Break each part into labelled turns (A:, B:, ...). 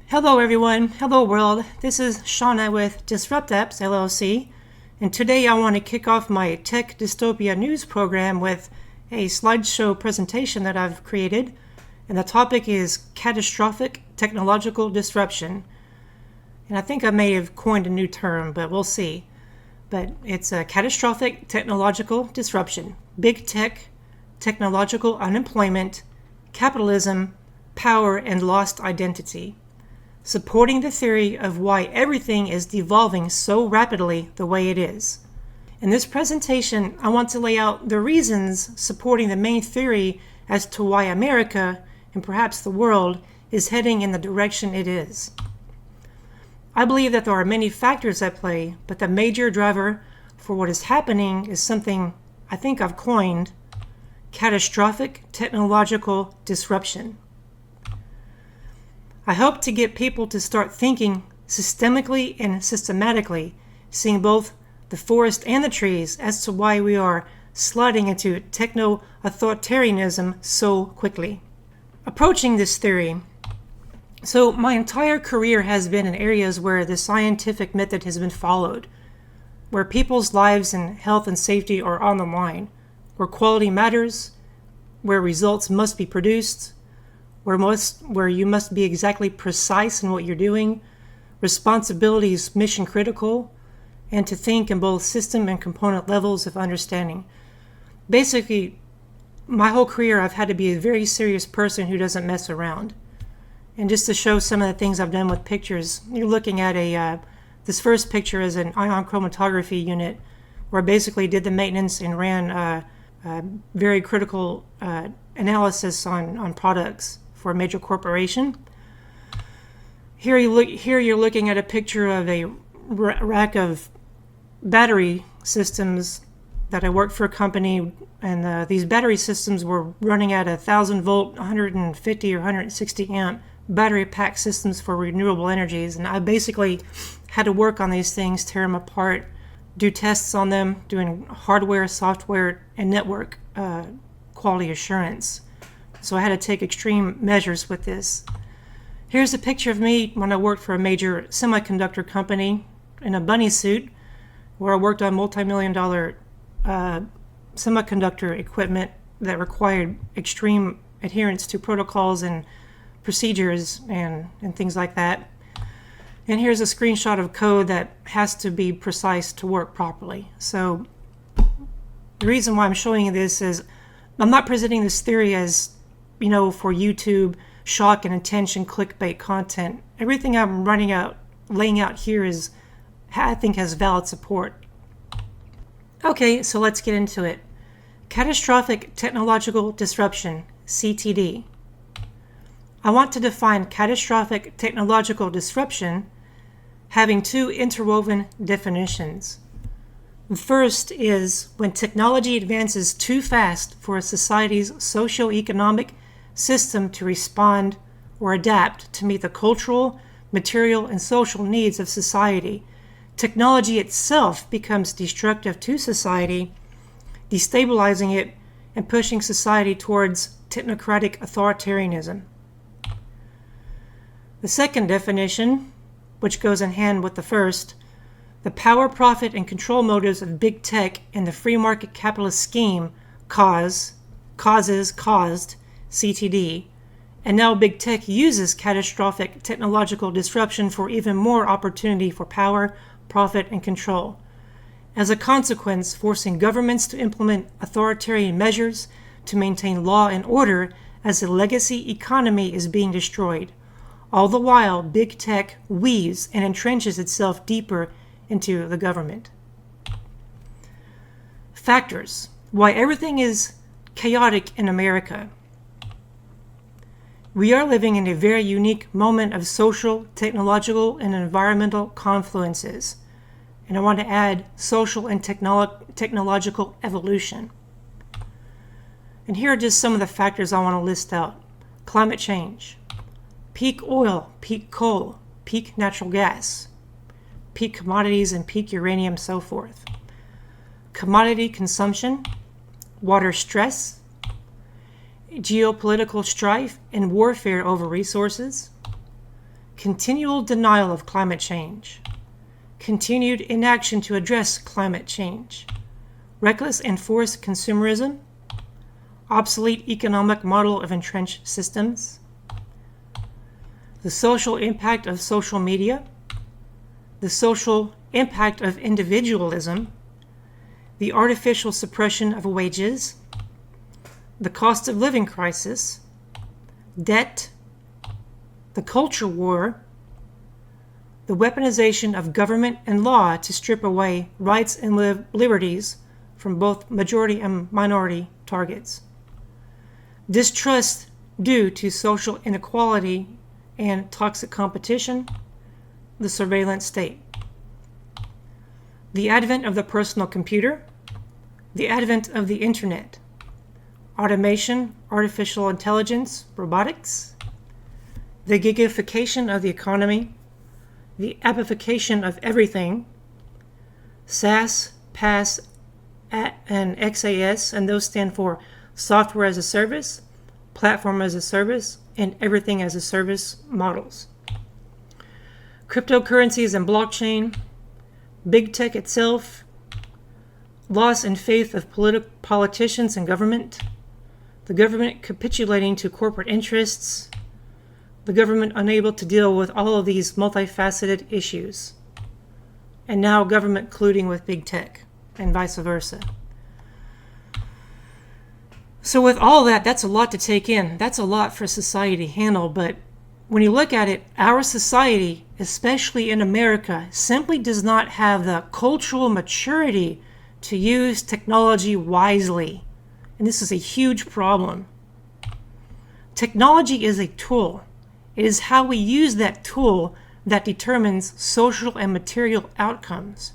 A: Hello everyone, hello world. This is Shauna with Disrupt Apps LLC, and today I want to kick off my Tech Dystopia news program with a slideshow presentation that I've created, and the topic is Catastrophic Technological Disruption. And I think I may have coined a new term, but we'll see. But it's a catastrophic technological disruption, big tech, technological unemployment, capitalism, power, and lost identity. Supporting the theory of why everything is devolving so rapidly the way it is. In this presentation, I want to lay out the reasons supporting the main theory as to why America, and perhaps the world, is heading in the direction it is. I believe that there are many factors at play, but the major driver for what is happening is something I think I've coined: catastrophic technological disruption. I hope to get people to start thinking systemically and systematically, seeing both the forest and the trees as to why we are sliding into techno-authoritarianism so quickly. Approaching this theory. So my entire career has been in areas where the scientific method has been followed, where people's lives and health and safety are on the line, where quality matters, where results must be produced, where you must be exactly precise in what you're doing, responsibility is mission critical, and to think in both system and component levels of understanding. Basically, my whole career I've had to be a very serious person who doesn't mess around. And just to show some of the things I've done with pictures, you're looking at this first picture is an ion chromatography unit where I basically did the maintenance and ran very critical analysis on products for a major corporation. Here you're looking at a picture of a rack of battery systems that I worked for a company, and these battery systems were running at 1,000 volt, 150 or 160 amp battery pack systems for renewable energies, and I basically had to work on these things, tear them apart, do tests on them, doing hardware, software, and network quality assurance. So I had to take extreme measures with this. Here's a picture of me when I worked for a major semiconductor company in a bunny suit, where I worked on multi-million-dollar semiconductor equipment that required extreme adherence to protocols and procedures and things like that. And here's a screenshot of code that has to be precise to work properly. So the reason why I'm showing you this is I'm not presenting this theory as, for YouTube shock and attention clickbait content. Everything I'm laying out here is, I think, has valid support. Okay, so let's get into it. Catastrophic Technological Disruption, CTD. I want to define catastrophic technological disruption having two interwoven definitions. The first is when technology advances too fast for a society's socioeconomic system to respond or adapt to meet the cultural, material, and social needs of society. Technology itself becomes destructive to society, destabilizing it and pushing society towards technocratic authoritarianism. The second definition, which goes in hand with the first, the power, profit, and control motives of big tech and the free market capitalist scheme caused CTD, and now big tech uses catastrophic technological disruption for even more opportunity for power, profit, and control. As a consequence, forcing governments to implement authoritarian measures to maintain law and order as the legacy economy is being destroyed. All the while, big tech weaves and entrenches itself deeper into the government. Factors: why everything is chaotic in America. We are living in a very unique moment of social, technological, and environmental confluences. And I want to add social and technological evolution. And here are just some of the factors I want to list out. Climate change, peak oil, peak coal, peak natural gas, peak commodities and peak uranium, so forth. Commodity consumption, water stress, geopolitical strife and warfare over resources, continual denial of climate change, continued inaction to address climate change, reckless and forced consumerism, obsolete economic model of entrenched systems, the social impact of social media, the social impact of individualism, the artificial suppression of wages, the cost of living crisis, debt, the culture war, the weaponization of government and law to strip away rights and liberties from both majority and minority targets, distrust due to social inequality and toxic competition, the surveillance state, the advent of the personal computer, the advent of the internet, automation, artificial intelligence, robotics, the gigification of the economy, the appification of everything, SaaS, PaaS, and XaaS, and those stand for software as a service, platform as a service, and everything as a service models. Cryptocurrencies and blockchain, big tech itself, loss in faith of politicians and government, the government capitulating to corporate interests, the government unable to deal with all of these multifaceted issues, and now government colluding with big tech, and vice versa. So with all that, that's a lot to take in. That's a lot for society to handle, but when you look at it, our society, especially in America, simply does not have the cultural maturity to use technology wisely. And this is a huge problem. Technology is a tool. It is how we use that tool that determines social and material outcomes.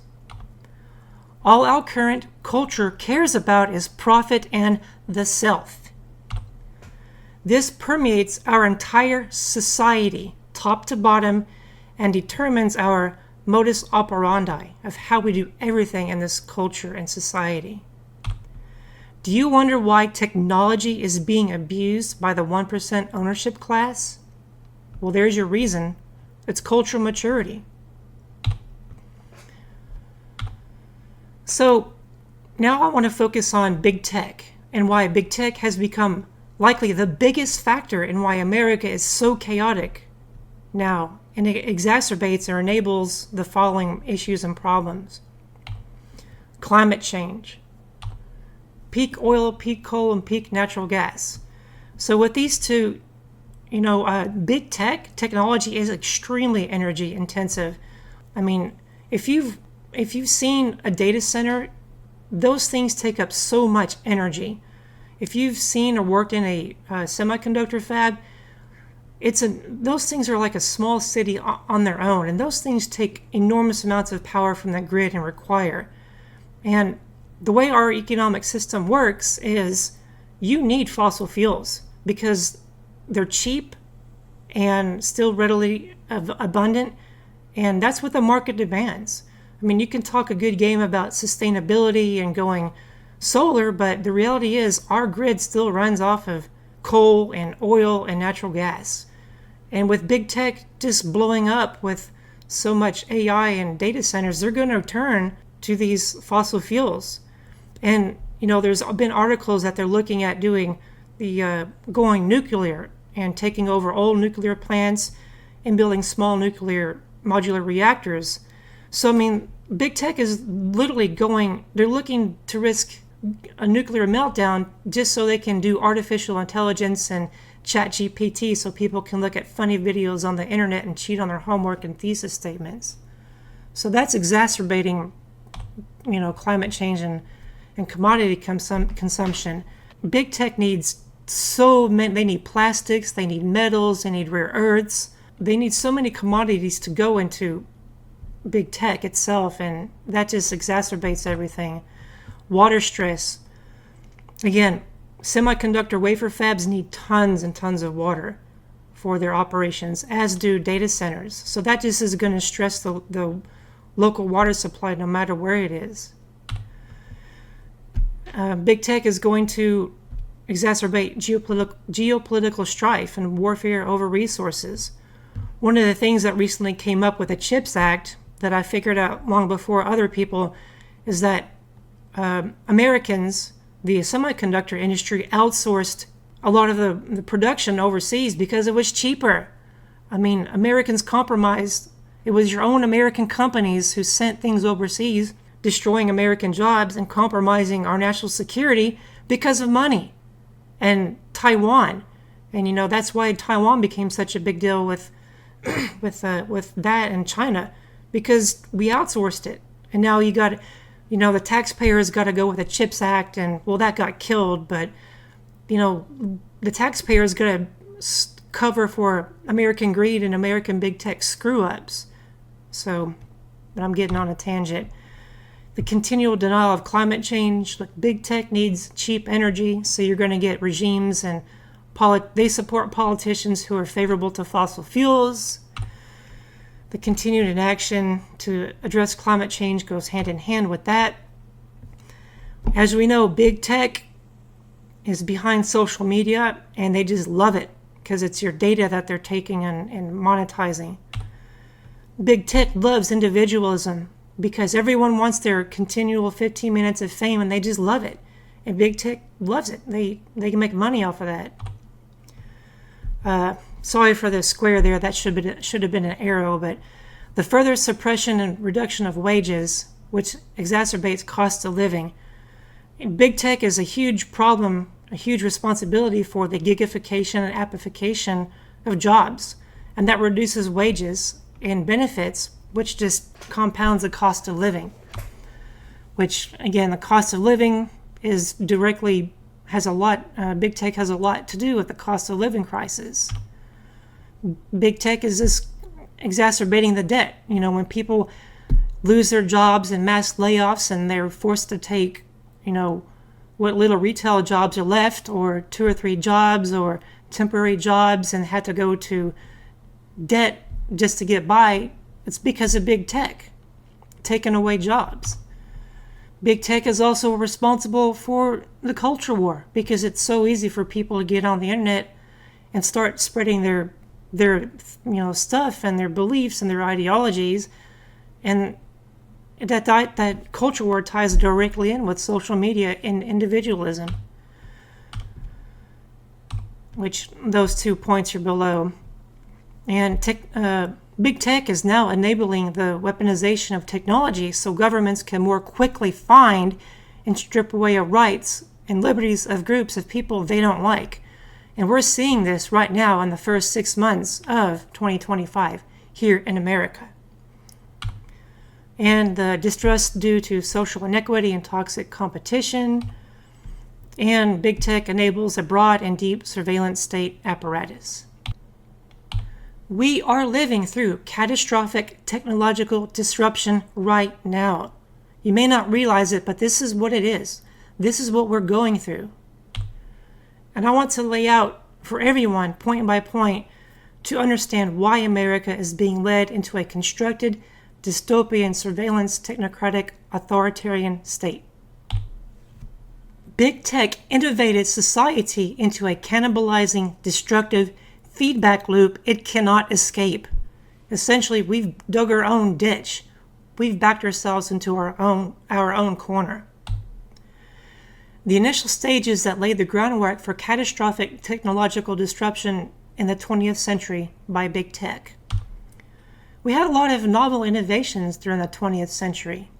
A: All our current culture cares about is profit and the self. This permeates our entire society, top to bottom, and determines our modus operandi of how we do everything in this culture and society. Do you wonder why technology is being abused by the 1% ownership class? Well, there's your reason. It's cultural maturity. So now I want to focus on big tech and why big tech has become likely the biggest factor in why America is so chaotic now, and it exacerbates or enables the following issues and problems. Climate change, peak oil, peak coal, and peak natural gas. So with these two, big technology is extremely energy intensive. I mean, if you've seen a data center, those things take up so much energy. If you've seen or worked in a semiconductor fab, those things are like a small city on their own, and those things take enormous amounts of power from the grid and require. And the way our economic system works is you need fossil fuels because they're cheap and still readily abundant, and that's what the market demands. I mean, you can talk a good game about sustainability and going solar, but the reality is our grid still runs off of coal and oil and natural gas. And with big tech just blowing up with so much AI and data centers, they're going to turn to these fossil fuels. And, there's been articles that they're looking at doing going nuclear and taking over old nuclear plants and building small nuclear modular reactors. So, I mean, big tech is literally they're looking to risk a nuclear meltdown just so they can do artificial intelligence and ChatGPT so people can look at funny videos on the internet and cheat on their homework and thesis statements. So that's exacerbating, climate change and commodity consumption. Big tech needs they need plastics, they need metals, they need rare earths. They need so many commodities to go into big tech itself, and that just exacerbates everything. Water stress. Again, semiconductor wafer fabs need tons and tons of water for their operations, as do data centers. So that just is going to stress the local water supply no matter where it is. Big tech is going to exacerbate geopolitical strife and warfare over resources. One of the things that recently came up with the CHIPS Act that I figured out long before other people is that Americans, the semiconductor industry, outsourced a lot of the production overseas because it was cheaper. I mean, Americans compromised. It was your own American companies who sent things overseas, destroying American jobs and compromising our national security because of money. And Taiwan, and that's why Taiwan became such a big deal with that and China, because we outsourced it. And now the taxpayers got to go with the CHIPS Act, and well, that got killed, but the taxpayers got to cover for American greed and American big tech screw-ups. So, but I'm getting on a tangent. The continual denial of climate change. Look, big tech needs cheap energy, so you're going to get regimes and they support politicians who are favorable to fossil fuels. The continued inaction to address climate change goes hand in hand with that. As we know, big tech is behind social media, and they just love it because it's your data that they're taking and monetizing. Big tech loves individualism because everyone wants their continual 15 minutes of fame, and they just love it. And big tech loves it. They can make money off of that. Sorry for the square there. That should have been an arrow. But the further suppression and reduction of wages, which exacerbates cost of living. Big tech is a huge problem, a huge responsibility for the gigification and appification of jobs. And that reduces wages and benefits, which just compounds the cost of living. Which, again, the cost of living is big tech has a lot to do with the cost of living crisis. Big tech is just exacerbating the debt. When people lose their jobs in mass layoffs and they're forced to take, what little retail jobs are left, or 2 or 3 jobs or temporary jobs, and had to go to debt just to get by, it's because of big tech taking away jobs. Big tech is also responsible for the culture war because it's so easy for people to get on the internet and start spreading their stuff and their beliefs and their ideologies, and that culture war ties directly in with social media and individualism, which those 2 points are below. And big tech is now enabling the weaponization of technology so governments can more quickly find and strip away of rights and liberties of groups of people they don't like. And we're seeing this right now in the first 6 months of 2025 here in America. And the distrust due to social inequity and toxic competition. And big tech enables a broad and deep surveillance state apparatus. We are living through catastrophic technological disruption right now. You may not realize it, but this is what it is. This is what we're going through. And I want to lay out for everyone, point by point, to understand why America is being led into a constructed, dystopian, surveillance, technocratic, authoritarian state. Big tech innovated society into a cannibalizing, destructive feedback loop it cannot escape. Essentially, we've dug our own ditch. We've backed ourselves into our own corner. The initial stages that laid the groundwork for catastrophic technological disruption in the 20th century by big tech. We had a lot of novel innovations during the 20th century.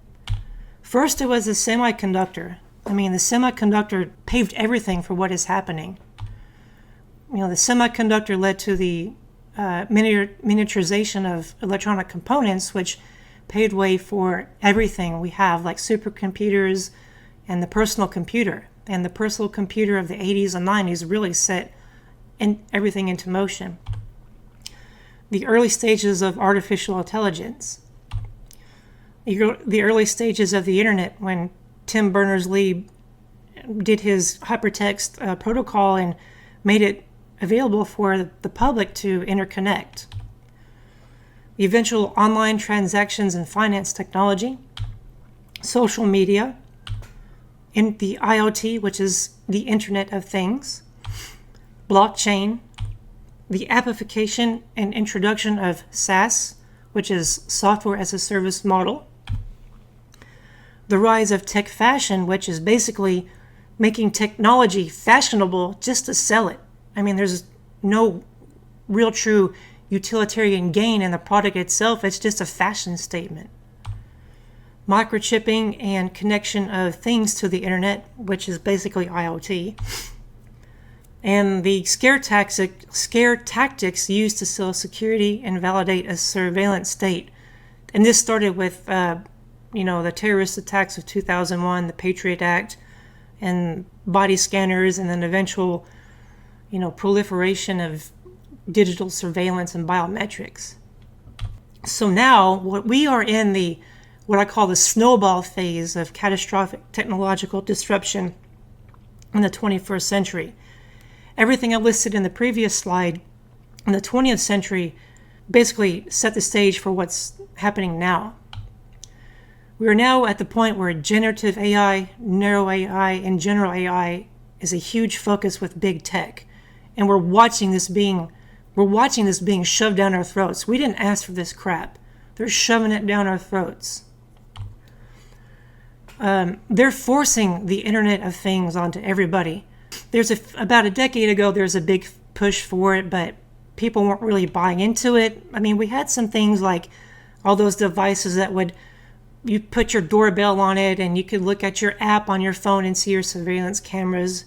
A: First, it was the semiconductor. The semiconductor paved everything for what is happening. The semiconductor led to the miniaturization of electronic components, which paved way for everything we have, like supercomputers and the personal computer. And the personal computer of the 80s and 90s really set everything into motion. The early stages of artificial intelligence. The early stages of the internet, when Tim Berners-Lee did his hypertext protocol and made it available for the public to interconnect. The eventual online transactions and finance technology, social media, in the IoT, which is the Internet of Things, blockchain, the application and introduction of SaaS, which is software as a service model, the rise of tech fashion, which is basically making technology fashionable just to sell it. I mean, there's no real true utilitarian gain in the product itself. It's just a fashion statement. Microchipping and connection of things to the internet, which is basically IoT. And the scare tactics used to sell security and validate a surveillance state. And this started with, the terrorist attacks of 2001, the Patriot Act, and body scanners, and then eventual, proliferation of digital surveillance and biometrics. So now, we are in what I call the snowball phase of catastrophic technological disruption in the 21st century. Everything I listed in the previous slide in the 20th century basically set the stage for what's happening now. We are now at the point where generative AI, narrow AI, and general AI is a huge focus with big tech. And we're watching this being shoved down our throats. We didn't ask for this crap. They're shoving it down our throats. They're forcing the Internet of Things onto everybody. About a decade ago, there's a big push for it, but people weren't really buying into it. I mean, we had some things like all those devices that you put your doorbell on it and you could look at your app on your phone and see your surveillance cameras.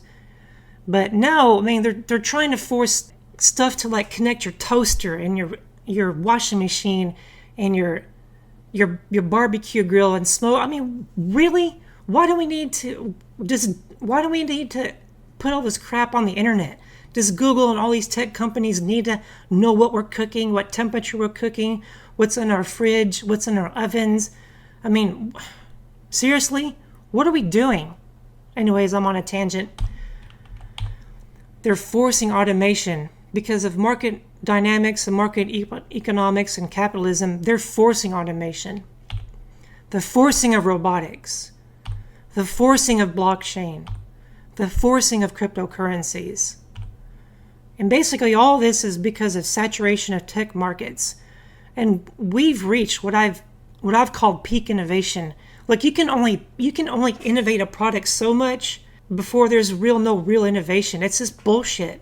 A: But now, I mean, they're trying to force stuff to like connect your toaster and your washing machine and your barbecue grill and smoke. I mean, really? Why do we need to put all this crap on the internet? Does Google and all these tech companies need to know what we're cooking, what temperature we're cooking, what's in our fridge, what's in our ovens? I mean, seriously? What are we doing? Anyways, I'm on a tangent. They're forcing automation because of market dynamics and market economics and capitalism. They're forcing automation. The forcing of robotics. The forcing of blockchain. The forcing of cryptocurrencies. And basically all this is because of saturation of tech markets. And we've reached what I've called peak innovation. Like you can only innovate a product so much before there's no real innovation. It's just bullshit.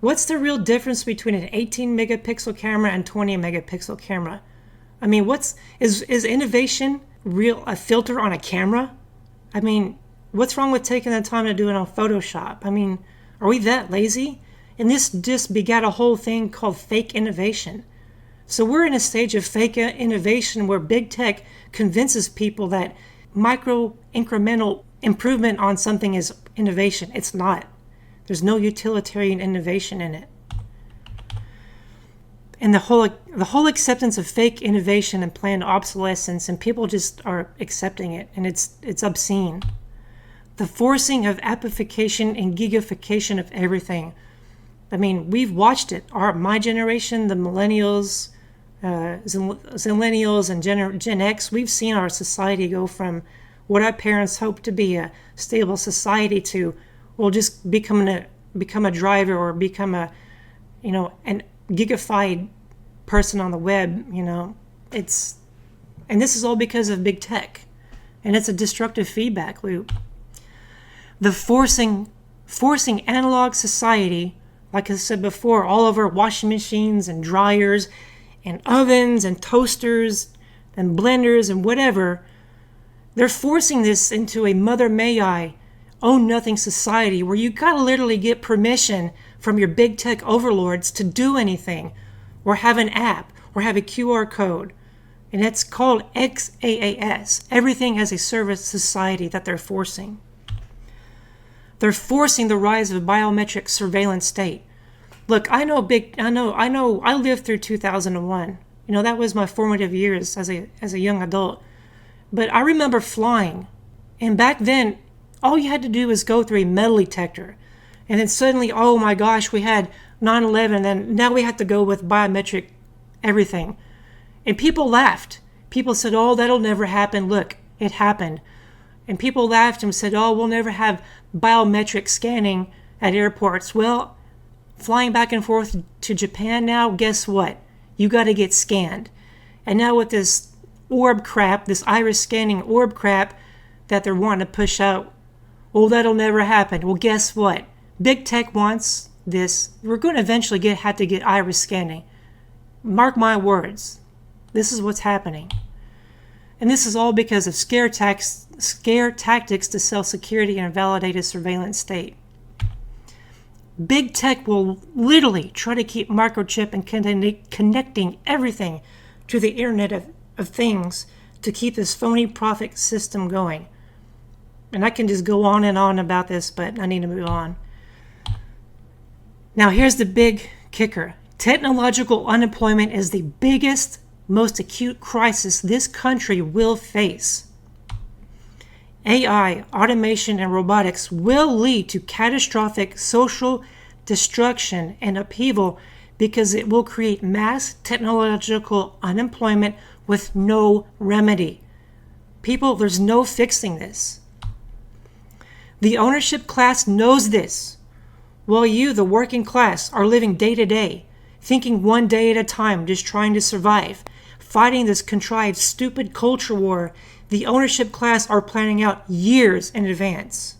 A: What's the real difference between an 18 megapixel camera and 20 megapixel camera? I mean, is innovation a filter on a camera? I mean, what's wrong with taking the time to do it on Photoshop? I mean, are we that lazy? And this just begat a whole thing called fake innovation. So we're in a stage of fake innovation where big tech convinces people that micro incremental improvement on something is innovation. It's not. There's no utilitarian innovation in it. And the whole acceptance of fake innovation and planned obsolescence, and people just are accepting it, and it's obscene. The forcing of appification and gigafication of everything. I mean, we've watched it. My generation, the millennials, Zillennials and Gen X, we've seen our society go from what our parents hoped to be a stable society to, well, just become a driver or become an gigafied person on the web. And this is all because of big tech, and it's a destructive feedback loop. The forcing analog society, like I said before, all over washing machines and dryers and ovens and toasters and blenders and whatever, they're forcing this into a mother may I own nothing society where you gotta literally get permission from your big tech overlords to do anything, or have an app, or have a QR code. And it's called XaaS, everything as a service society that they're forcing. They're forcing the rise of a biometric surveillance state. Look, I lived through 2001. That was my formative years as a young adult. But I remember flying, and back then, all you had to do was go through a metal detector. And then suddenly, oh my gosh, we had 9/11, and then now we have to go with biometric everything. And people laughed. People said, oh, that'll never happen. Look, it happened. And people laughed and said, oh, we'll never have biometric scanning at airports. Well, flying back and forth to Japan now, guess what? You got to get scanned. And now with this orb crap, this iris scanning orb crap that they're wanting to push out, well, that'll never happen. Well, guess what? Big tech wants this. We're going to eventually have to get iris scanning. Mark my words. This is what's happening. And this is all because of scare tactics to sell security and validate a surveillance state. Big tech will literally try to keep microchip and connecting everything to the Internet of Things to keep this phony profit system going. And I can just go on and on about this, but I need to move on. Now here's the big kicker. Technological unemployment is the biggest, most acute crisis this country will face. AI, automation, and robotics will lead to catastrophic social destruction and upheaval because it will create mass technological unemployment with no remedy. People, there's no fixing this. The ownership class knows this, while you, the working class, are living day to day, thinking one day at a time, just trying to survive, fighting this contrived, stupid culture war. The ownership class are planning out years in advance.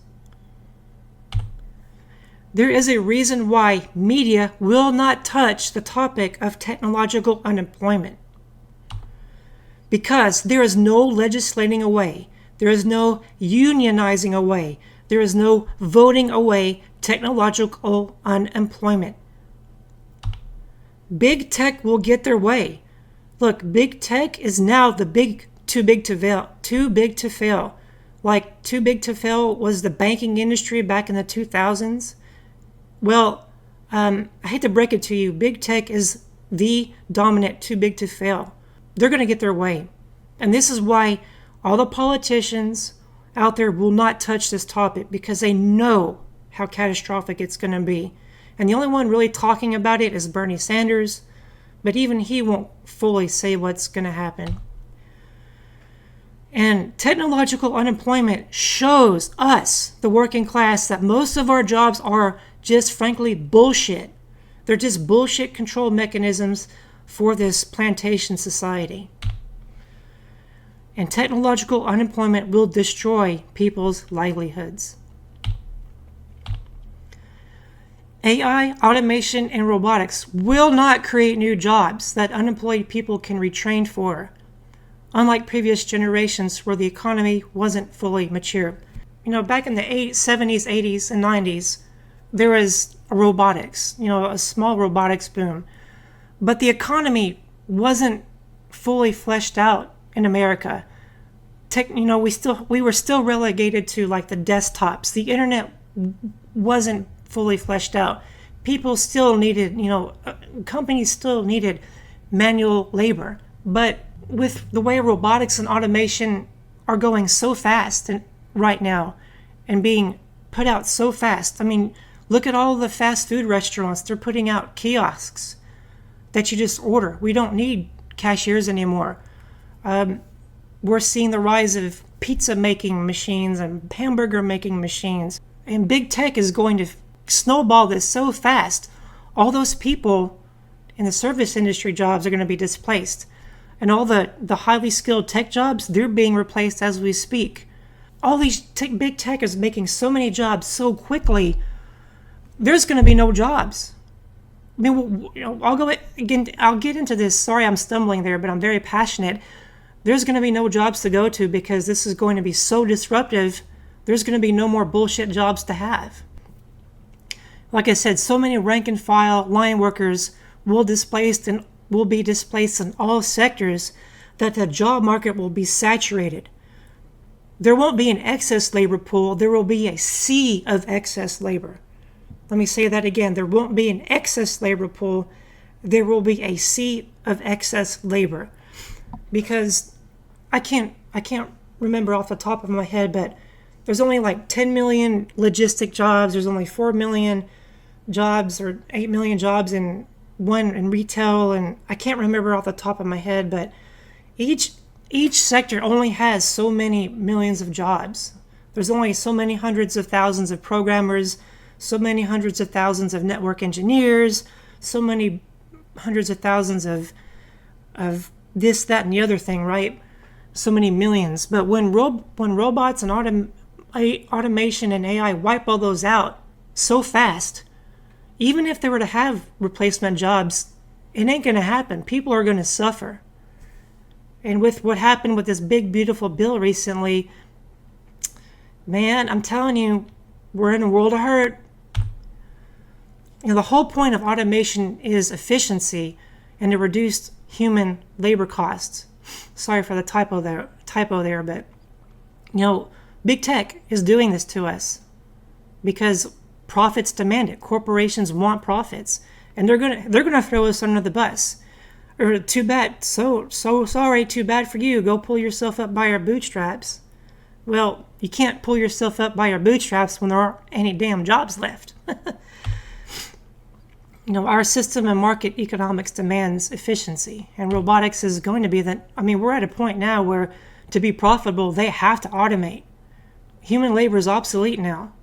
A: There is a reason why media will not touch the topic of technological unemployment. Because there is no legislating away, there is no unionizing away, there is no voting away technological unemployment. Big tech will get their way. Look, big tech is now too big to fail. Like, too big to fail was the banking industry back in the 2000s. Well, I hate to break it to you, big tech is the dominant too big to fail. They're going to get their way. And this is why all the politicians out there will not touch this topic, because they know how catastrophic it's going to be. And the only one really talking about it is Bernie Sanders, but even he won't fully say what's going to happen. And technological unemployment shows us, the working class, that most of our jobs are just frankly bullshit. They're just bullshit control mechanisms for this plantation society. And technological unemployment will destroy people's livelihoods. AI, automation, and robotics will not create new jobs that unemployed people can retrain for, unlike previous generations where the economy wasn't fully mature. You know, back in the 70s, 80s, and 90s, there was robotics, a small robotics boom. But the economy wasn't fully fleshed out in America. We were still relegated to like the desktops. The internet wasn't fully fleshed out. People still needed, companies still needed manual labor. But with the way robotics and automation are going so fast right now and being put out so fast, I mean, look at all the fast food restaurants. They're putting out kiosks that you just order. We don't need cashiers anymore. We're seeing the rise of pizza making machines and hamburger making machines. And big tech is going to snowball this so fast. All those people in the service industry jobs are going to be displaced. And all the highly skilled tech jobs, they're being replaced as we speak. All these big tech is making so many jobs so quickly, there's going to be no jobs. I mean, I'll get into this. Sorry, I'm stumbling there, but I'm very passionate. There's going to be no jobs to go to because this is going to be so disruptive. There's going to be no more bullshit jobs to have. Like I said, so many rank and file line workers will be displaced in all sectors that the job market will be saturated. There won't be an excess labor pool. There will be a sea of excess labor. Let me say that again. There won't be an excess labor pool. There will be a sea of excess labor. Because I can't remember off the top of my head, but there's only like 10 million logistic jobs. There's only 4 million jobs or 8 million jobs in retail, and I can't remember off the top of my head, but each sector only has so many millions of jobs. There's only so many hundreds of thousands of programmers, so many hundreds of thousands of network engineers, so many hundreds of thousands of this, that, and the other thing, right? So many millions. But when robots and automation and AI wipe all those out so fast, even if they were to have replacement jobs, it ain't going to happen. People are going to suffer. And with what happened with this big, beautiful bill recently, man, I'm telling you, we're in a world of hurt. The whole point of automation is efficiency and to reduce human labor costs. Sorry for the typo there, but big tech is doing this to us because profits demand it. Corporations want profits, and they're gonna throw us under the bus. Or too bad, so sorry, too bad for you. Go pull yourself up by your bootstraps. Well, you can't pull yourself up by your bootstraps when there aren't any damn jobs left. Our system and market economics demands efficiency, and robotics is going to be that. We're at a point now where to be profitable, they have to automate. Human labor is obsolete now.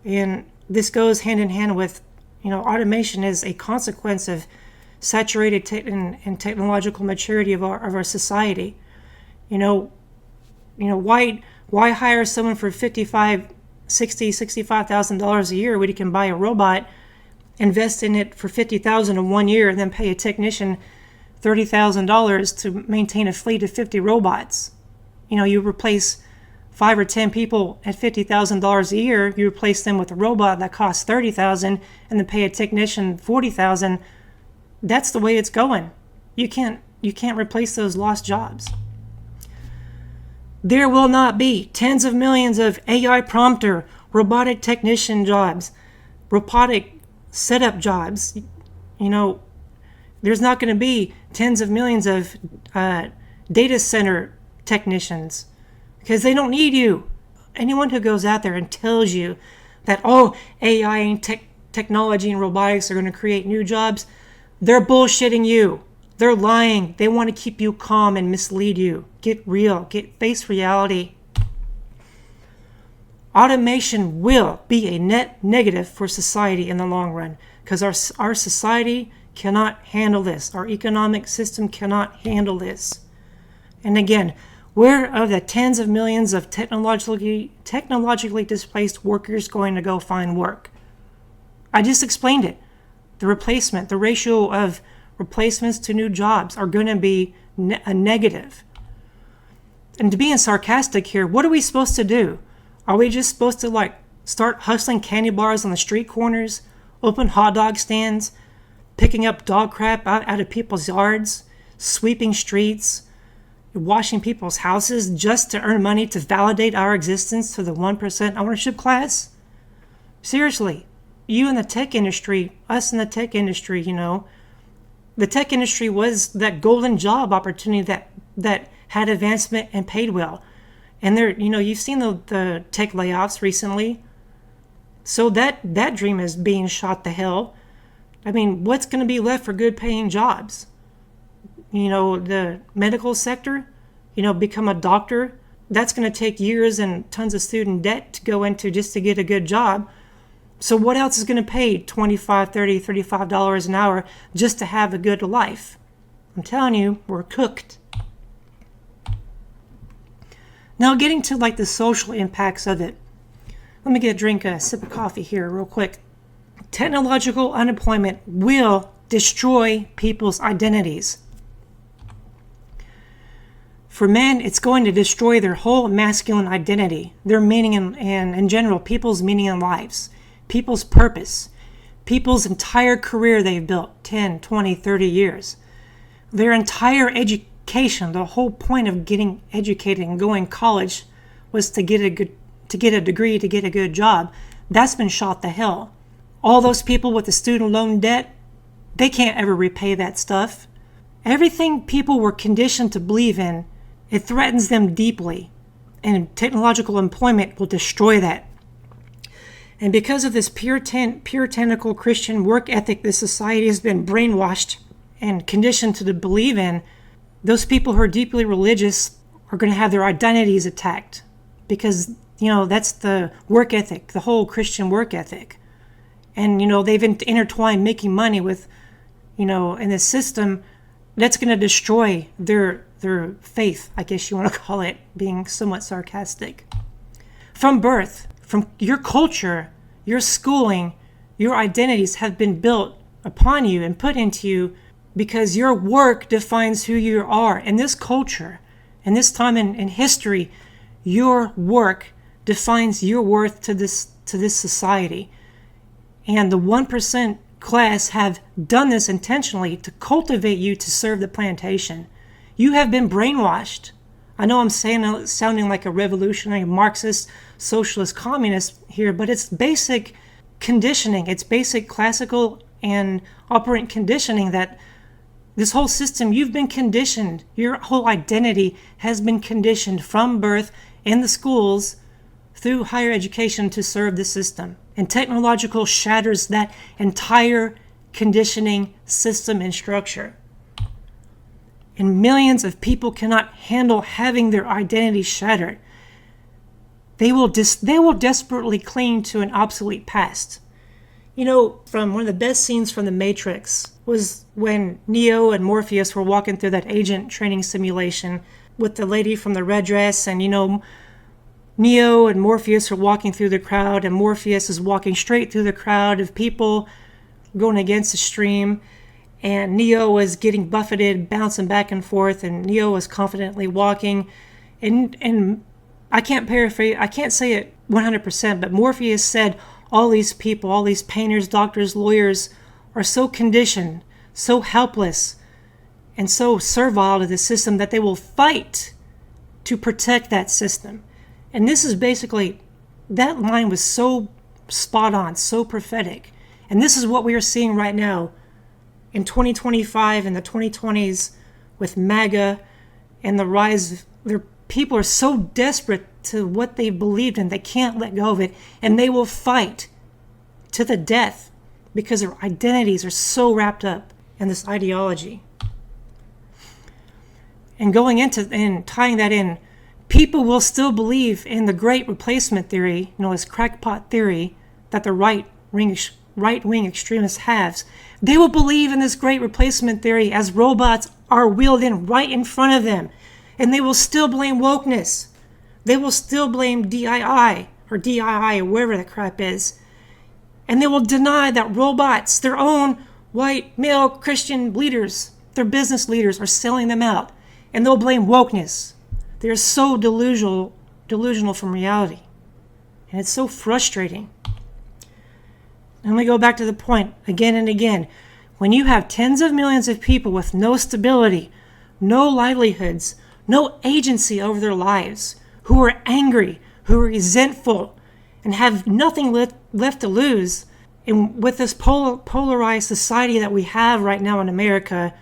A: And this goes hand in hand with, automation is a consequence of saturated and technological maturity of our society. Why hire someone for $65,000 a year when you can buy a robot, invest in it for $50,000 in 1 year, and then pay a technician $30,000 to maintain a fleet of 50 robots? You replace 5 or 10 people at $50,000 a year. You replace them with a robot that costs $30,000, and then pay a technician $40,000. That's the way it's going. You can't replace those lost jobs. There will not be tens of millions of AI prompter, robotic technician jobs, robotic setup jobs. There's not going to be tens of millions of data center technicians because they don't need you. Anyone who goes out there and tells you that, AI and technology and robotics are going to create new jobs, they're bullshitting you. They're lying. They want to keep you calm and mislead you. Get real. Face reality. Automation will be a net negative for society in the long run because our society cannot handle this. Our economic system cannot handle this. And again, where are the tens of millions of technologically displaced workers going to go find work? I just explained it. The ratio of replacements to new jobs are going to be a negative. And to being sarcastic here, what are we supposed to do? Are we just supposed to start hustling candy bars on the street corners, open hot dog stands, picking up dog crap out of people's yards, sweeping streets, washing people's houses just to earn money to validate our existence to the 1% ownership class? Seriously, you in the tech industry, us in the tech industry, the tech industry was that golden job opportunity that had advancement and paid well. And you've seen the tech layoffs recently. So that dream is being shot to hell. What's going to be left for good paying jobs? The medical sector, become a doctor. That's going to take years and tons of student debt to go into just to get a good job. So what else is going to pay $25, $30, $35 an hour just to have a good life? I'm telling you, we're cooked. Now getting to the social impacts of it. Let me get a sip of coffee here real quick. Technological unemployment will destroy people's identities. For men, it's going to destroy their whole masculine identity, their meaning and in general, people's meaning in lives, people's purpose, people's entire career they've built, 10, 20, 30 years. Their entire education, the whole point of getting educated and going to college was to get a degree, to get a good job. That's been shot to hell. All those people with the student loan debt, they can't ever repay that stuff. Everything people were conditioned to believe in, it threatens them deeply. And technological employment will destroy that. And because of this puritanical Christian work ethic this society has been brainwashed and conditioned to believe in, those people who are deeply religious are going to have their identities attacked because That's the work ethic, the whole Christian work ethic. And, they've intertwined making money with, in this system that's going to destroy their faith, I guess you want to call it, being somewhat sarcastic. From birth, from your culture, your schooling, your identities have been built upon you and put into you because your work defines who you are. In this culture, in this time in history, your work defines your worth to this society. And the 1% class have done this intentionally to cultivate you to serve the plantation. You have been brainwashed. I know I'm sounding like a revolutionary Marxist, socialist, communist here, but it's basic conditioning. It's basic classical and operant conditioning that this whole system, you've been conditioned. Your whole identity has been conditioned from birth in the schools through higher education to serve the system. And technological shatters that entire conditioning system and structure. And millions of people cannot handle having their identity shattered. They will desperately cling to an obsolete past. From one of the best scenes from The Matrix was when Neo and Morpheus were walking through that agent training simulation with the lady from the red dress, and Neo and Morpheus are walking through the crowd, and Morpheus is walking straight through the crowd of people going against the stream, and Neo was getting buffeted, bouncing back and forth, and Neo was confidently walking, and I can't paraphrase, I can't say it 100%, but Morpheus said all these people, all these painters, doctors, lawyers are so conditioned, so helpless, and so servile to the system that they will fight to protect that system. And this is basically, that line was so spot on, so prophetic. And this is what we are seeing right now in 2025 and the 2020s with MAGA and the rise of their people are so desperate to what they believed in, they can't let go of it. And they will fight to the death because their identities are so wrapped up in this ideology. And going into and tying that in, people will still believe in the great replacement theory, this crackpot theory that the right-wing extremists have. They will believe in this great replacement theory as robots are wheeled in right in front of them. And they will still blame wokeness. They will still blame DII or wherever the crap is. And they will deny that robots, their own white male Christian leaders, their business leaders are selling them out. And they'll blame wokeness. They're so delusional from reality. And it's so frustrating. And we go back to the point again and again. When you have tens of millions of people with no stability, no livelihoods, no agency over their lives, who are angry, who are resentful, and have nothing left to lose, and with this polarized society that we have right now in America,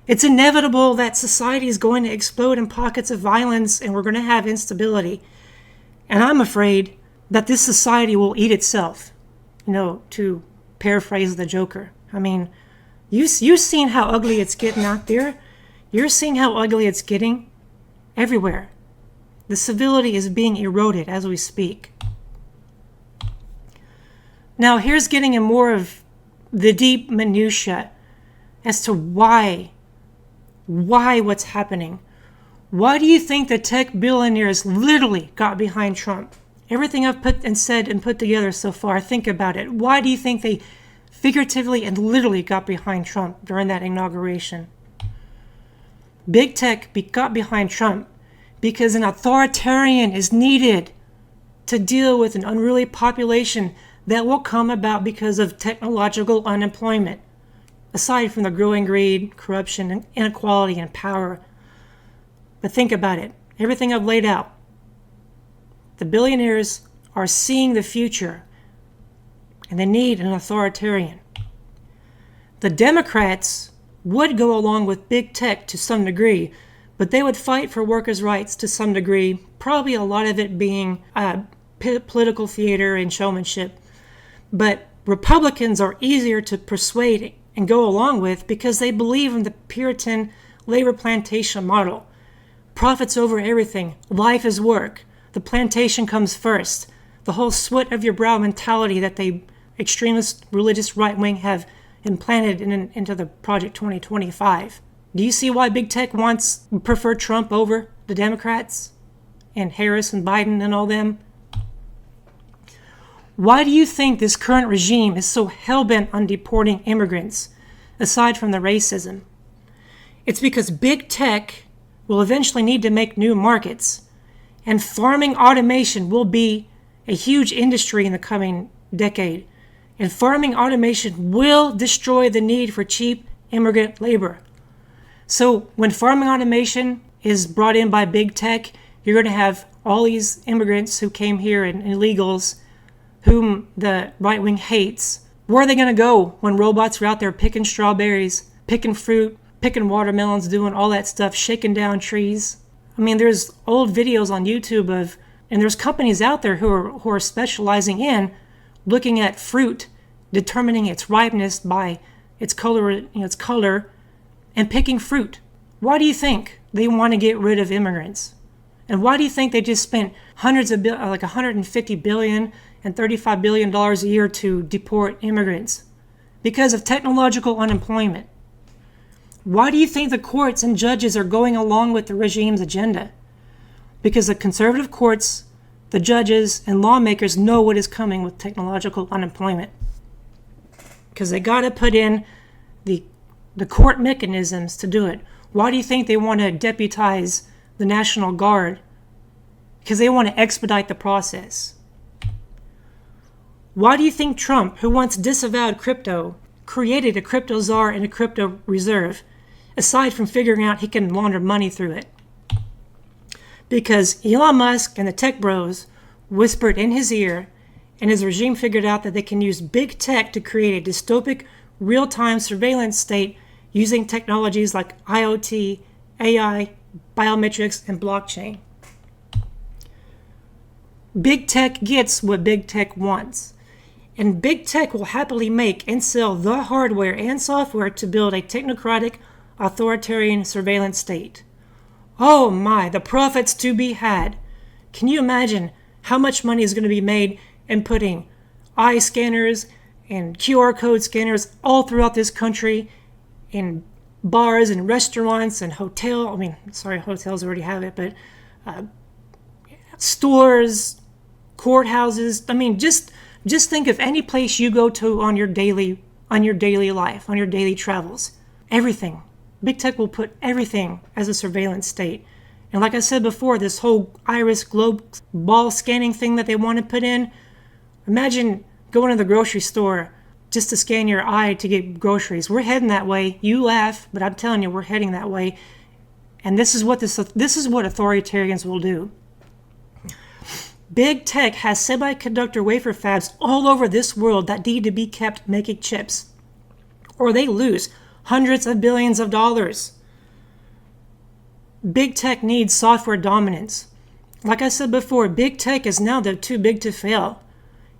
A: it's inevitable that society is going to explode in pockets of violence and we're going to have instability. And I'm afraid that this society will eat itself, to paraphrase the Joker. I mean, you've seen how ugly it's getting out there. You're seeing how ugly it's getting everywhere. The civility is being eroded as we speak. Now, here's getting in more of the deep minutiae as to why what's happening. Why do you think the tech billionaires literally got behind Trump? Everything I've said and put together so far, think about it. Why do you think they figuratively and literally got behind Trump during that inauguration? Big tech got behind Trump because an authoritarian is needed to deal with an unruly population that will come about because of technological unemployment, aside from the growing greed, corruption, inequality, and power. But think about it. Everything I've laid out. The billionaires are seeing the future, and they need an authoritarian. The Democrats would go along with big tech to some degree, but they would fight for workers' rights to some degree, probably a lot of it being political theater and showmanship. But Republicans are easier to persuade and go along with because they believe in the Puritan labor plantation model. Profits over everything. Life is work. the plantation comes first. The whole sweat of your brow mentality that the extremist religious right wing have implanted into the Project 2025. Do you see why big tech prefer Trump over the Democrats and Harris and Biden and all them? Why do you think this current regime is so hell-bent on deporting immigrants, aside from the racism? It's because big tech will eventually need to make new markets, and farming automation will be a huge industry in the coming decade. And farming automation will destroy the need for cheap immigrant labor. So when farming automation is brought in by big tech, you're going to have all these immigrants who came here and illegals whom the right wing hates. Where are they going to go when robots are out there picking strawberries, picking fruit, picking watermelons, doing all that stuff, shaking down trees? I mean, there's old videos on YouTube and there's companies out there who are specializing in looking at fruit, determining its ripeness by its color, and picking fruit. Why do you think they want to get rid of immigrants? And why do you think they just spent like $150 billion and $35 billion a year to deport immigrants? Because of technological unemployment. Why do you think the courts and judges are going along with the regime's agenda? Because the conservative courts, the judges, and lawmakers know what is coming with technological unemployment. Because they got to put in the court mechanisms to do it. Why do you think they want to deputize the National Guard? Because they want to expedite the process. Why do you think Trump, who once disavowed crypto, created a crypto czar and a crypto reserve, aside from figuring out he can launder money through it? Because Elon Musk and the tech bros whispered in his ear, and his regime figured out that they can use big tech to create a dystopic, real-time surveillance state using technologies like IoT, AI, biometrics, and blockchain. Big tech gets what big tech wants. And big tech will happily make and sell the hardware and software to build a technocratic, authoritarian surveillance state. Oh my, the profits to be had. Can you imagine how much money is going to be made in putting eye scanners and QR code scanners all throughout this country in bars and restaurants and hotels already have it, but stores, courthouses. I mean, just think of any place you go to on your daily life, on your daily travels. Everything. Big tech will put everything as a surveillance state. And like I said before, this whole iris globe ball scanning thing that they want to put in, imagine going to the grocery store just to scan your eye to get groceries. We're heading that way. You laugh, but I'm telling you, we're heading that way. And this is what authoritarians will do. Big tech has semiconductor wafer fabs all over this world that need to be kept making chips, or they lose hundreds of billions of dollars. Big tech needs software dominance. Like I said before, big tech is now too big to fail.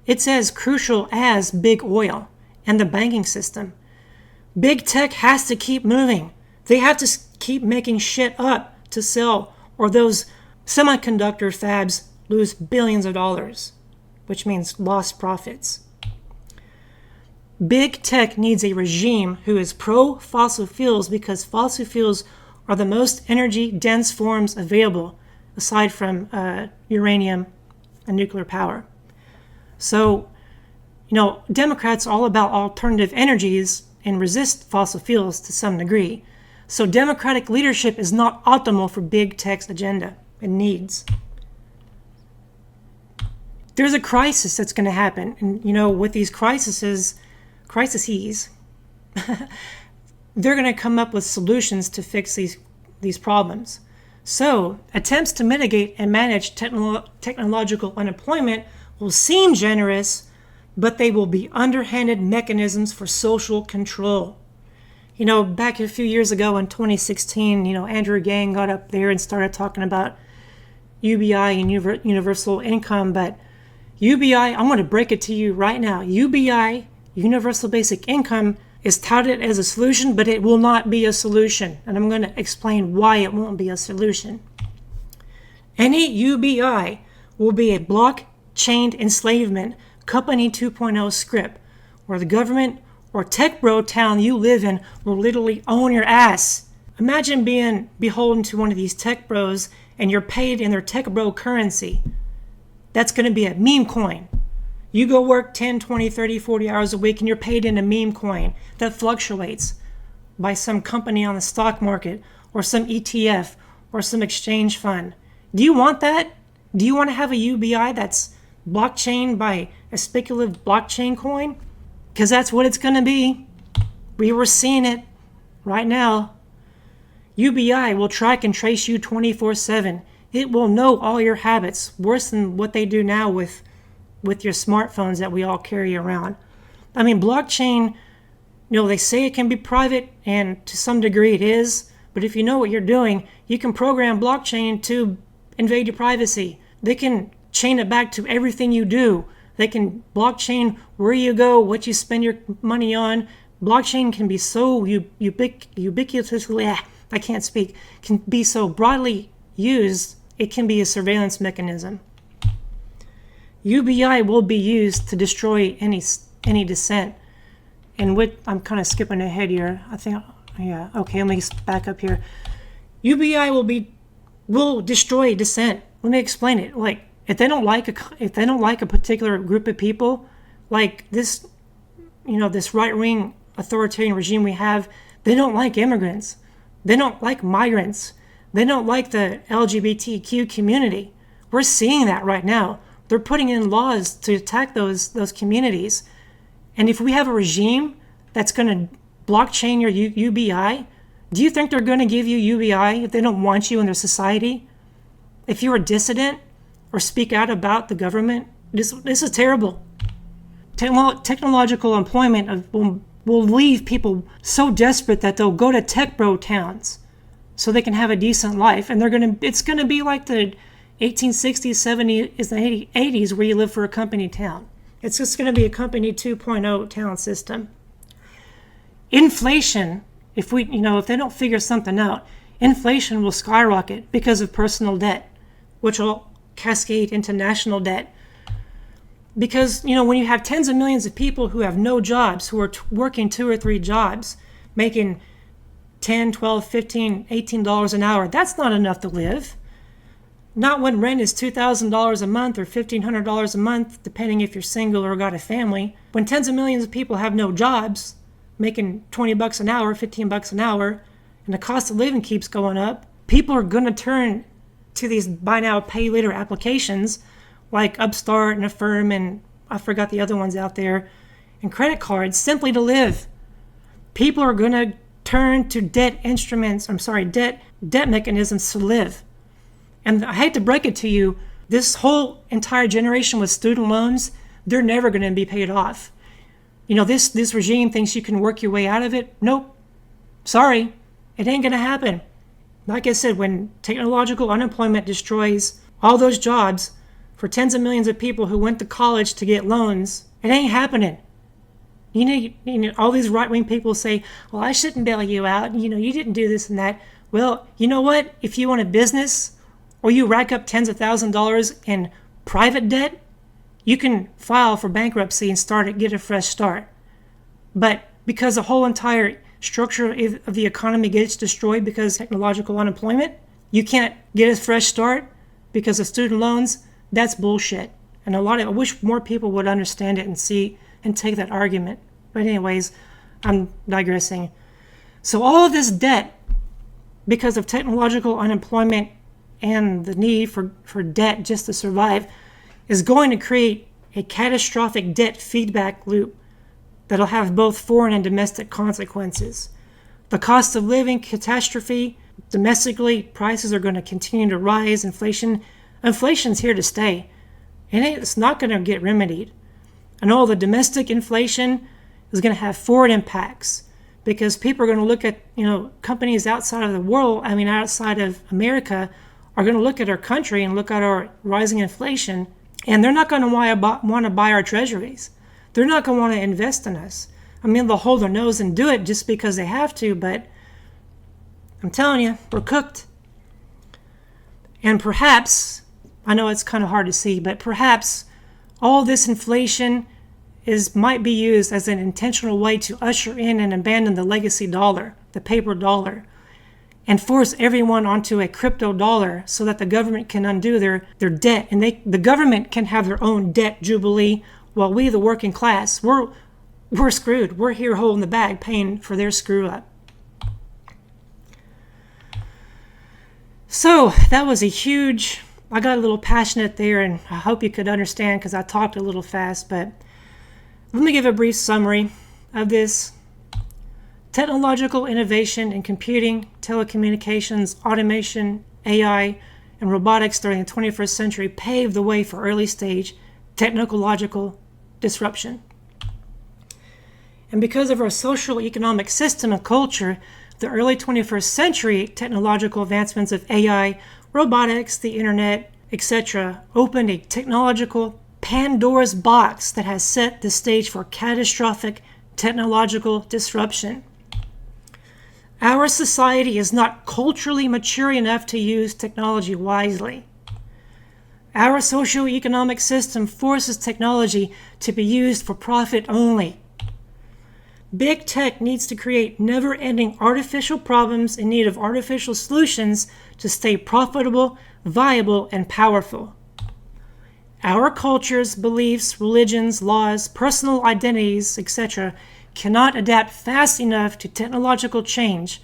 A: It's as crucial as big oil and the banking system. Big tech has to keep moving. They have to keep making shit up to sell, or those semiconductor fabs lose billions of dollars, which means lost profits. Big tech needs a regime who is pro-fossil fuels because fossil fuels are the most energy-dense forms available, aside from uranium and nuclear power. So, Democrats are all about alternative energies and resist fossil fuels to some degree. So Democratic leadership is not optimal for big tech's agenda and needs. There's a crisis that's going to happen. And, with these crises, they're going to come up with solutions to fix these problems. So attempts to mitigate and manage technological unemployment will seem generous, but they will be underhanded mechanisms for social control. Back a few years ago in 2016, Andrew Yang got up there and started talking about UBI and universal income, but UBI, I'm going to break it to you right now. UBI, universal basic income, is touted as a solution, but it will not be a solution. And I'm going to explain why it won't be a solution. Any UBI will be a blockchain enslavement company 2.0 script where the government or tech bro town you live in will literally own your ass. Imagine being beholden to one of these tech bros and you're paid in their tech bro currency. That's going to be a meme coin. You go work 10, 20, 30, 40 hours a week and you're paid in a meme coin that fluctuates by some company on the stock market or some ETF or some exchange fund. Do you want that? Do you want to have a UBI that's blockchain by a speculative blockchain coin? Because that's what it's going to be. We were seeing it right now. UBI will track and trace you 24/7. It will know all your habits, worse than what they do now with your smartphones that we all carry around. I mean, blockchain, they say it can be private, and to some degree it is, but if you know what you're doing, you can program blockchain to invade your privacy. They can chain it back to everything you do. They can blockchain where you go, what you spend your money on. Blockchain can be so ubiquitously, I can't speak, can be so broadly used, it can be a surveillance mechanism. UBI will be used to destroy any dissent. And I'm kind of skipping ahead here. Okay, let me back up here. UBI will destroy dissent. Let me explain it. Like, if they don't like a particular group of people, like this, this right-wing authoritarian regime we have, they don't like immigrants. They don't like migrants. They don't like the LGBTQ community. We're seeing that right now. They're putting in laws to attack those communities. And if we have a regime that's going to blockchain your UBI, do you think they're going to give you UBI if they don't want you in their society? If you're a dissident or speak out about the government, this is terrible. Technological employment will leave people so desperate that they'll go to tech bro towns so they can have a decent life. And it's going to be like the 1860s, 70s, and 80s where you live for a company town. It's just going to be a company 2.0 town system. Inflation, if they don't figure something out, inflation will skyrocket because of personal debt, which will cascade into national debt. Because, when you have tens of millions of people who have no jobs, who are working 2 or 3 jobs, making $10, $12, $15, $18 an hour, that's not enough to live. Not when rent is $2,000 a month or $1,500 a month, depending if you're single or got a family. When tens of millions of people have no jobs, making $20 an hour, $15 an hour, and the cost of living keeps going up, people are going to turn to these buy now, pay later applications like Upstart and Affirm, and I forgot the other ones out there, and credit cards simply to live. People are going to turn to debt mechanisms to live. And I hate to break it to you, this whole entire generation with student loans, they're never going to be paid off. This regime thinks you can work your way out of it. Nope. Sorry. It ain't going to happen. Like I said, when technological unemployment destroys all those jobs for tens of millions of people who went to college to get loans, it ain't happening. All these right-wing people say, well, I shouldn't bail you out. You didn't do this and that. Well, you know what? If you want a business or you rack up tens of thousands of dollars in private debt, you can file for bankruptcy and get a fresh start. But because the whole entire structure of the economy gets destroyed because of technological unemployment, you can't get a fresh start because of student loans. That's bullshit. And I wish more people would understand it and see and take that argument. But anyways, I'm digressing. So all of this debt, because of technological unemployment and the need for debt just to survive, is going to create a catastrophic debt feedback loop that'll have both foreign and domestic consequences. The cost of living catastrophe, domestically, prices are going to continue to rise. Inflation's here to stay. And it's not going to get remedied. And all the domestic inflation is going to have forward impacts because people are going to look at, companies outside of the world, outside of America, are going to look at our country and look at our rising inflation, and they're not going to want to buy our treasuries. They're not going to want to invest in us. They'll hold their nose and do it just because they have to, but I'm telling you, we're cooked. And perhaps I know it's kind of hard to see, but perhaps all this inflation might be used as an intentional way to usher in and abandon the legacy dollar, the paper dollar, and force everyone onto a crypto dollar so that the government can undo their debt, and the government can have their own debt jubilee, while we, the working class, we're screwed. We're here holding the bag, paying for their screw up. So that was I got a little passionate there, and I hope you could understand because I talked a little fast, but let me give a brief summary of this. Technological innovation in computing, telecommunications, automation, AI, and robotics during the 21st century paved the way for early-stage technological disruption. And because of our social economic system and culture, the early 21st century technological advancements of AI, robotics, the internet, etc., opened a technological Pandora's box that has set the stage for catastrophic technological disruption. Our society is not culturally mature enough to use technology wisely. Our socioeconomic system forces technology to be used for profit only. Big tech needs to create never-ending artificial problems in need of artificial solutions to stay profitable, viable, and powerful. Our cultures, beliefs, religions, laws, personal identities, etc., cannot adapt fast enough to technological change.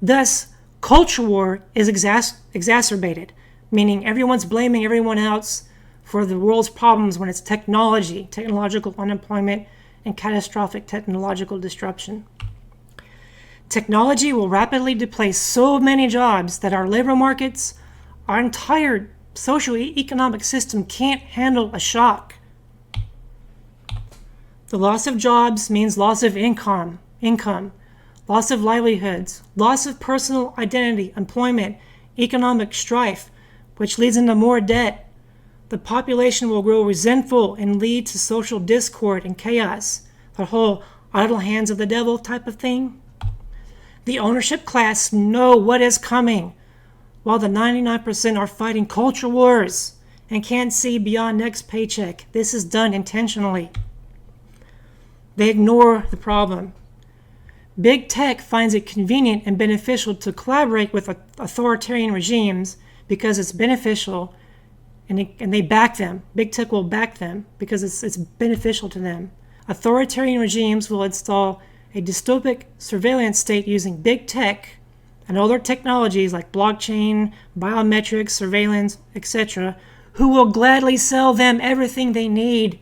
A: Thus, culture war is exacerbated, meaning everyone's blaming everyone else for the world's problems when it's technology, technological unemployment, and catastrophic technological disruption. Technology will rapidly displace so many jobs that our labor markets, our entire socio-economic system can't handle a shock. The loss of jobs means loss of income, loss of livelihoods, loss of personal identity, employment, economic strife, which leads into more debt. The population will grow resentful and lead to social discord and chaos, the whole idle hands of the devil type of thing. The ownership class know what is coming, while the 99% are fighting culture wars and can't see beyond next paycheck. This is done intentionally. They ignore the problem. Big tech finds it convenient and beneficial to collaborate with authoritarian regimes because it's beneficial, and they back them. Big tech will back them because it's beneficial to them. Authoritarian regimes will install a dystopic surveillance state using big tech and other technologies like blockchain, biometrics, surveillance, etc., who will gladly sell them everything they need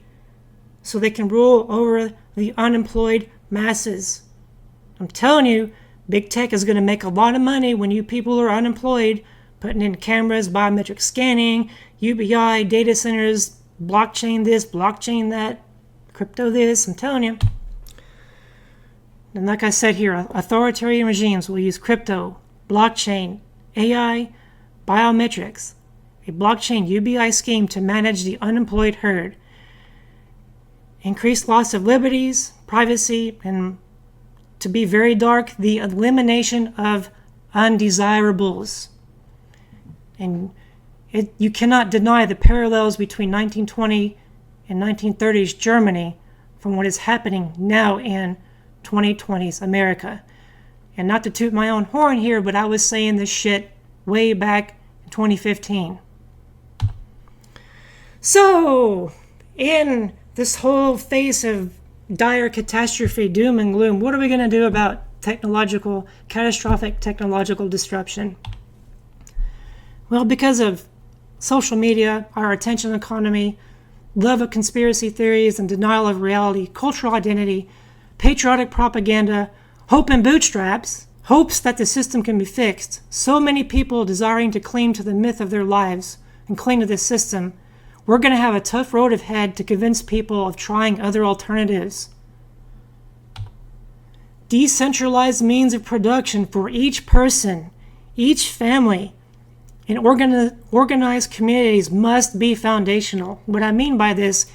A: so they can rule over the unemployed masses. I'm telling you, big tech is going to make a lot of money when you people are unemployed, putting in cameras, biometric scanning, UBI, data centers, blockchain this, blockchain that, crypto this. I'm telling you. And like I said here, authoritarian regimes will use crypto, blockchain, AI, biometrics, a blockchain UBI scheme to manage the unemployed herd, increased loss of liberties, privacy, and to be very dark, the elimination of undesirables. And you cannot deny the parallels between 1920 and 1930s Germany from what is happening now in 2020's America. And not to toot my own horn here, but I was saying this shit way back in 2015. So, in this whole face of dire catastrophe, doom and gloom, what are we going to do about catastrophic technological disruption? Well, because of social media, our attention economy, love of conspiracy theories and denial of reality, cultural identity, patriotic propaganda, hope and bootstraps, hopes that the system can be fixed, so many people desiring to cling to the myth of their lives and cling to this system, we're going to have a tough road ahead to convince people of trying other alternatives. Decentralized means of production for each person, each family, and organized communities must be foundational. What I mean by this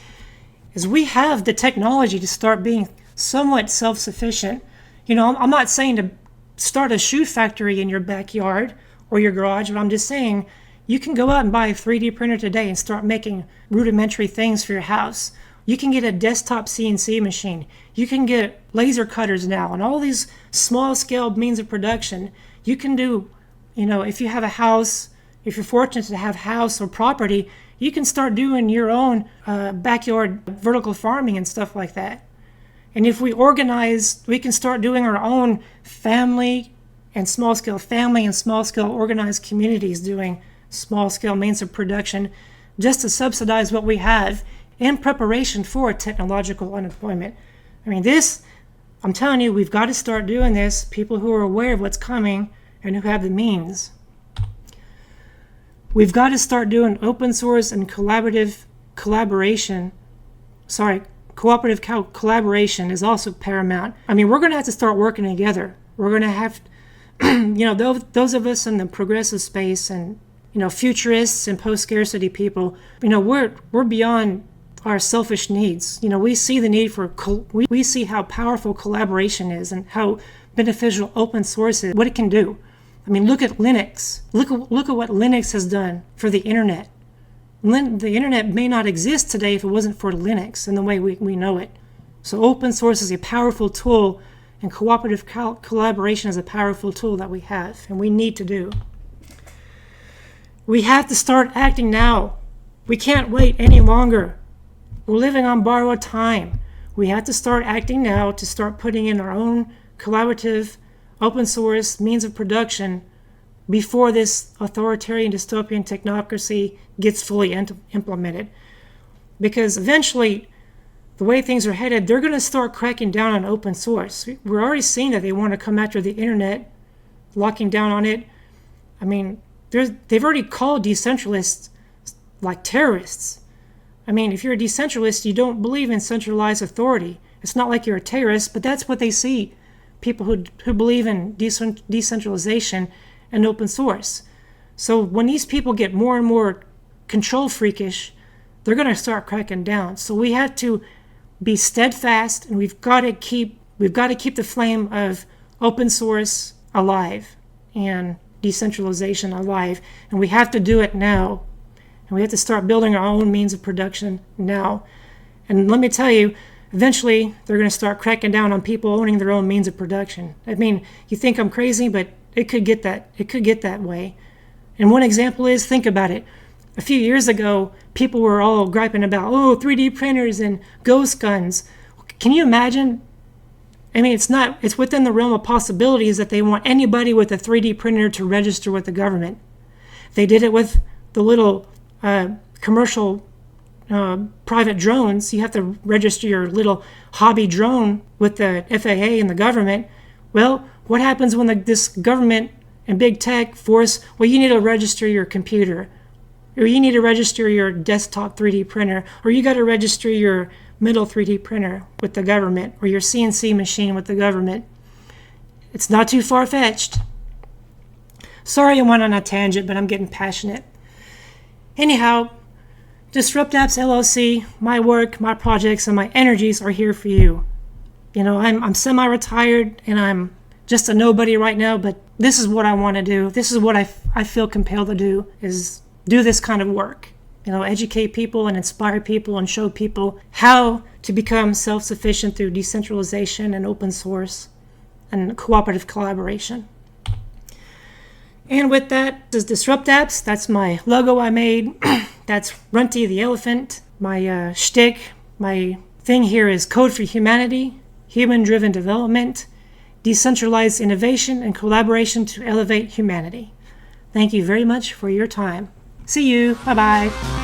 A: is we have the technology to start being somewhat self-sufficient. You know, I'm not saying to start a shoe factory in your backyard or your garage, but I'm just saying You can go out and buy a 3D printer today and start making rudimentary things for your house. You can get a desktop CNC machine. You can get laser cutters now and all these small scale means of production. You can do, if you have a house, if you're fortunate to have house or property, you can start doing your own backyard vertical farming and stuff like that. And if we organize, we can start doing our own family and small scale organized communities doing small scale means of production just to subsidize what we have in preparation for technological unemployment. I mean, I'm telling you, we've got to start doing this. People who are aware of what's coming and who have the means. We've got to start doing open source and collaborative collaboration is also paramount. I mean, we're going to have to start working together. We're going to have, those of us in the progressive space and, futurists and post-scarcity people, we're beyond our selfish needs. We see the need for, we see how powerful collaboration is and how beneficial open source is, what it can do. I mean, look at Linux. Look at what Linux has done for the internet. The internet may not exist today if it wasn't for Linux and the way we know it. So open source is a powerful tool, and cooperative collaboration is a powerful tool that we have and we need to do. We have to start acting now. We can't wait any longer. We're living on borrowed time. We have to start acting now to start putting in our own collaborative open source means of production before this authoritarian dystopian technocracy gets fully implemented. Because eventually, the way things are headed, they're going to start cracking down on open source. We're already seeing that they want to come after the internet, locking down on it. I mean, they've already called decentralists like terrorists. I mean, if you're a decentralist, you don't believe in centralized authority. It's not like you're a terrorist, but that's what they see. People who believe in decentralization and open source. So when these people get more and more control freakish, they're going to start cracking down. So we have to be steadfast, and we've got to keep the flame of open source alive and decentralization alive, and we have to do it now. And we have to start building our own means of production now. And let me tell you, eventually they're going to start cracking down on people owning their own means of production. I mean, you think I'm crazy, but it could get that way. And one example is, think about it. A few years ago, people were all griping about, 3D printers and ghost guns. Can you imagine? I mean, it's within the realm of possibilities that they want anybody with a 3D printer to register with the government. They did it with the little commercial private drones. You have to register your little hobby drone with the FAA and the government. Well, what happens when this government and big tech force, you need to register your computer, or you need to register your desktop 3D printer, or you got to register your middle 3D printer with the government, or your CNC machine with the government. It's not too far-fetched. Sorry I went on a tangent, but I'm getting passionate. Anyhow, Disrupt Apps LLC, my work, my projects, and my energies are here for you. I'm semi-retired and I'm just a nobody right now, but this is what I want to do. This is what I feel compelled to do, is do this kind of work. Educate people and inspire people and show people how to become self-sufficient through decentralization and open source and cooperative collaboration. And with that, this is Disrupt Apps. That's my logo I made. That's Runty the elephant. My shtick, my thing here is Code for Humanity, human-driven development, decentralized innovation, and collaboration to elevate humanity. Thank you very much for your time. See you. Bye-bye.